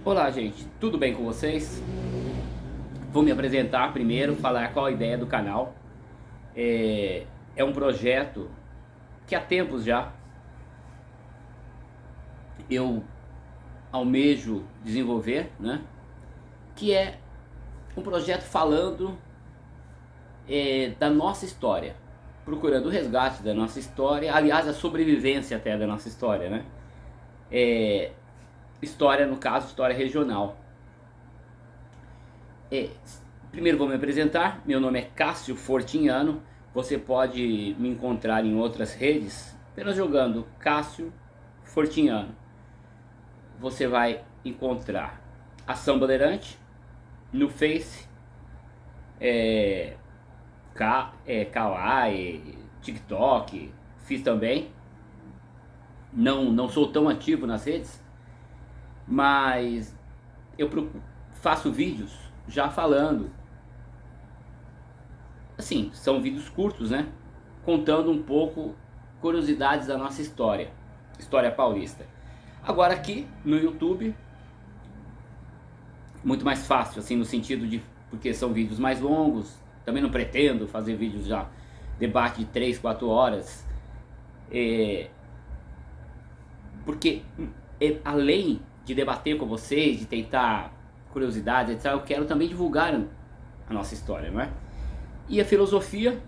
Olá, gente, tudo bem com vocês? Vou me apresentar primeiro, falar qual a ideia do canal. É um projeto que há tempos já eu almejo desenvolver, né? Que é um projeto falando da nossa história, procurando o resgate da nossa história, aliás, a sobrevivência até da nossa história, né? História, no caso, história regional. Primeiro vou me apresentar, meu nome é Cássio Fortinhano, você pode me encontrar em outras redes, apenas jogando Cássio Fortinhano. Você vai encontrar Ação Bandeirante no Face, Kawaii, TikTok, fiz também. Não sou tão ativo nas redes, mas eu faço vídeos já falando. Assim, são vídeos curtos, né? Contando um pouco curiosidades da nossa história, história paulista. Agora aqui no YouTube, muito mais fácil, assim, no sentido de, porque são vídeos mais longos. Também não pretendo fazer vídeos já, debate de 3, 4 horas. Porque além de debater com vocês, de tentar curiosidades, etc., eu quero também divulgar a nossa história, não é? E a filosofia,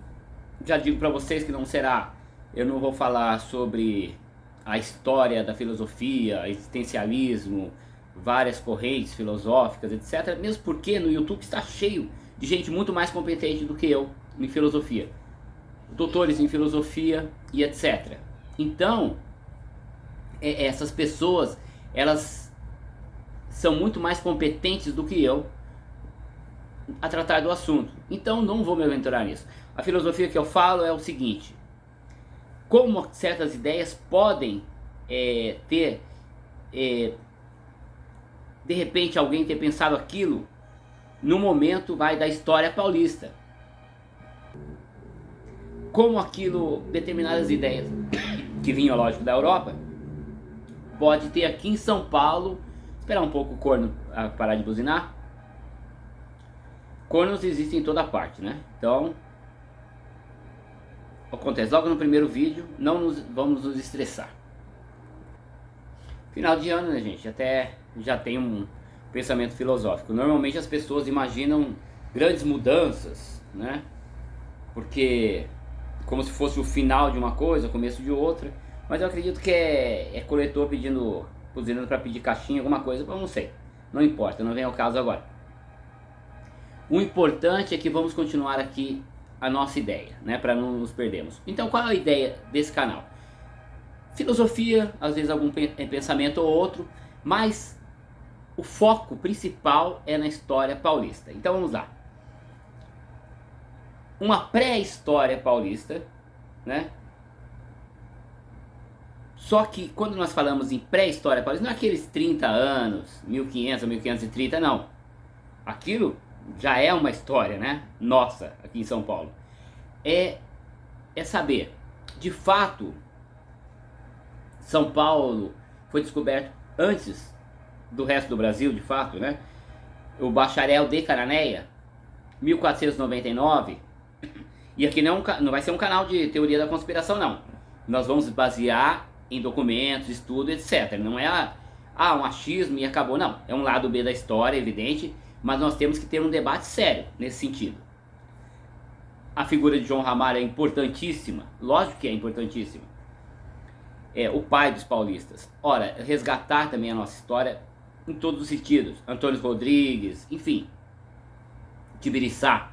já digo para vocês que eu não vou falar sobre a história da filosofia, existencialismo, várias correntes filosóficas, etc. Mesmo porque no YouTube está cheio de gente muito mais competente do que eu em filosofia, doutores em filosofia e etc. Então, essas pessoas, elas são muito mais competentes do que eu a tratar do assunto. Então não vou me aventurar nisso. A filosofia que eu falo é o seguinte: como certas ideias podem ter, de repente alguém ter pensado aquilo no momento da história paulista. Como aquilo, determinadas ideias que vinham, lógico, da Europa, pode ter aqui em São Paulo. Esperar um pouco o corno parar de buzinar. Cornos existem em toda parte, né? Então, acontece logo no primeiro vídeo, vamos nos estressar. Final de ano, né, gente? Até já tem um pensamento filosófico. Normalmente as pessoas imaginam grandes mudanças, né? Porque como se fosse o final de uma coisa, o começo de outra. Mas eu acredito que é coletor buzinando para pedir caixinha, alguma coisa, eu não sei. Não importa, não vem ao caso agora. O importante é que vamos continuar aqui a nossa ideia, né, para não nos perdermos. Então, qual é a ideia desse canal? Filosofia, às vezes algum pensamento ou outro, mas o foco principal é na história paulista. Então vamos lá. Uma pré-história paulista, né? Só que quando nós falamos em pré-história paulista, não é aqueles 30 anos, 1500 ou 1530, não. Aquilo já é uma história, né? Nossa, aqui em São Paulo. É saber, de fato, São Paulo foi descoberto antes do resto do Brasil, de fato, né? O bacharel de Cananéia, 1499. E aqui não vai ser um canal de teoria da conspiração, não. Nós vamos basear em documentos, estudo, etc. Não é um achismo e acabou, não. É um lado B da história, evidente, mas nós temos que ter um debate sério nesse sentido. A figura de João Ramalho é importantíssima, lógico que é importantíssima. É o pai dos paulistas. Ora, resgatar também a nossa história em todos os sentidos. Antônio Rodrigues, enfim. Tibiriçá,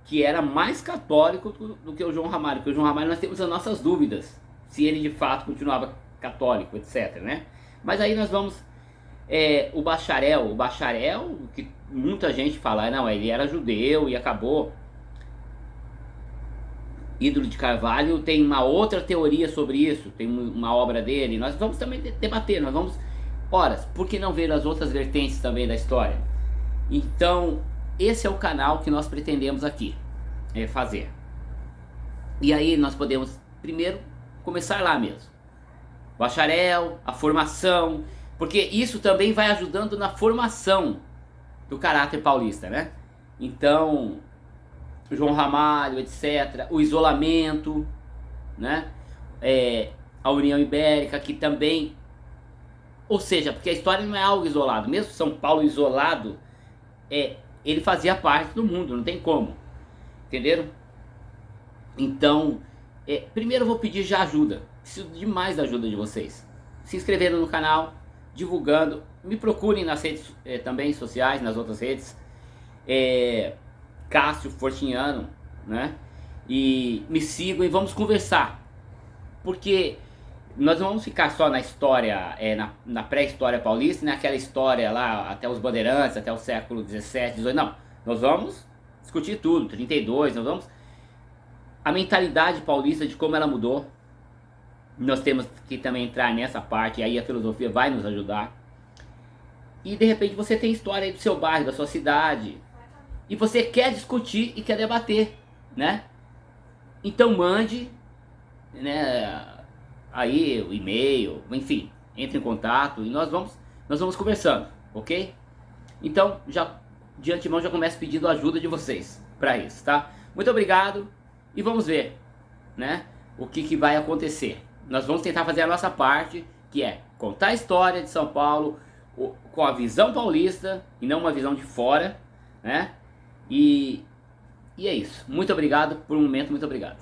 que era mais católico do que o João Ramalho. Porque o João Ramalho nós temos as nossas dúvidas se ele de fato continuava católico, etc, né? Mas aí nós vamos... o bacharel, que muita gente fala, não, ele era judeu e acabou. Ídolo de Carvalho tem uma outra teoria sobre isso, tem uma obra dele. Nós vamos também debater, nós vamos... Ora, por que não ver as outras vertentes também da história? Então, esse é o canal que nós pretendemos aqui fazer. E aí nós podemos primeiro começar lá mesmo. bacharel, a formação, porque isso também vai ajudando na formação do caráter paulista, né? Então, João Ramalho, etc., o isolamento, né? A União Ibérica, que também, ou seja, porque a história não é algo isolado, mesmo São Paulo isolado, ele fazia parte do mundo, não tem como, entenderam? Então, primeiro eu vou pedir já ajuda, preciso demais da ajuda de vocês, se inscrevendo no canal, divulgando, me procurem nas redes também sociais, nas outras redes, Cássio Fortiniano, né? E me sigam e vamos conversar, porque nós não vamos ficar só na história, na pré-história paulista, naquela história lá até os bandeirantes, até o século 17, 18, não. Nós vamos discutir tudo, 32, nós vamos... A mentalidade paulista, de como ela mudou, nós temos que também entrar nessa parte, e aí a filosofia vai nos ajudar. E de repente você tem história aí do seu bairro, da sua cidade, e você quer discutir e quer debater, né? Então mande, né, aí o e-mail, enfim, entre em contato e nós vamos conversando, ok? Então, já de antemão já começo pedindo a ajuda de vocês para isso, tá? Muito obrigado e vamos ver, né, o que vai acontecer. Nós vamos tentar fazer a nossa parte, que é contar a história de São Paulo com a visão paulista e não uma visão de fora, né? E é isso. Muito obrigado por um momento, muito obrigado.